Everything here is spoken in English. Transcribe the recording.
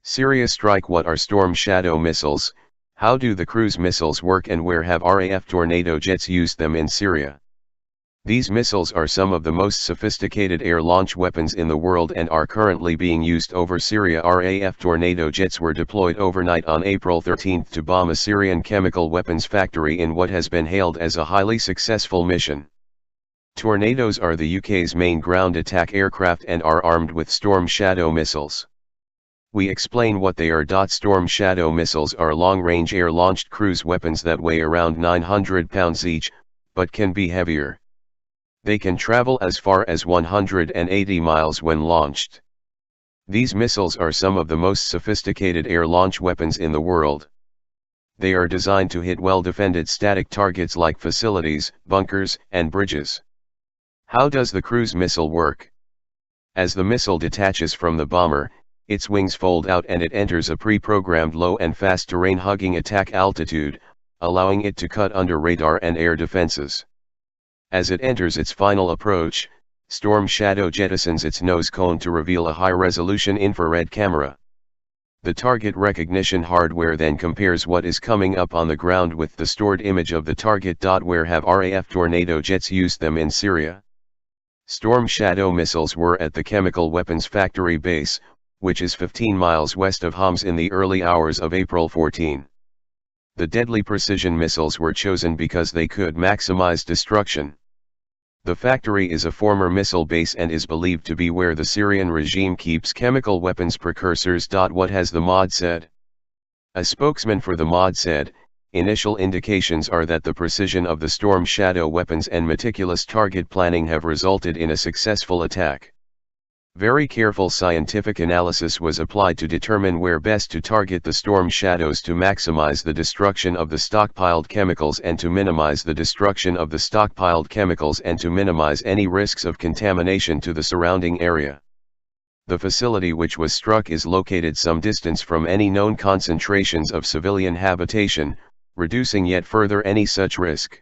Syria strike. What are Storm Shadow missiles? How do the cruise missiles work, and where have RAF Tornado jets used them in Syria? These missiles are some of the most sophisticated air launch weapons in the world and are currently being used over Syria. RAF Tornado jets were deployed overnight on April 13 to bomb a Syrian chemical weapons factory in what has been hailed as a highly successful mission. Tornadoes are the UK's main ground attack aircraft and are armed with Storm Shadow missiles. We explain what they are. Storm Shadow missiles are long-range air-launched cruise weapons that weigh around 900 pounds each, but can be heavier. They can travel as far as 180 miles when launched. These missiles are some of the most sophisticated air launch weapons in the world. They are designed to hit well-defended static targets like facilities, bunkers, and bridges. How does the cruise missile work? As the missile detaches from the bomber, its wings fold out and it enters a pre-programmed low and fast terrain hugging attack altitude, allowing it to cut under radar and air defenses. As it enters its final approach, Storm Shadow jettisons its nose cone to reveal a high-resolution infrared camera. The target recognition hardware then compares what is coming up on the ground with the stored image of the target. Where have RAF Tornado jets used them in Syria? Storm Shadow missiles were at the chemical weapons factory base, which is 15 miles west of Homs, in the early hours of April 14. The deadly precision missiles were chosen because they could maximize destruction. The factory is a former missile base and is believed to be where the Syrian regime keeps chemical weapons precursors. What has the MOD said? A spokesman for the MOD said, "Initial indications are that the precision of the Storm Shadow weapons and meticulous target planning have resulted in a successful attack. Very careful scientific analysis was applied to determine where best to target the Storm Shadows to maximize the destruction of the stockpiled chemicals and to minimize the destruction of the stockpiled chemicals and to minimize any risks of contamination to the surrounding area. The facility which was struck is located some distance from any known concentrations of civilian habitation, reducing yet further any such risk."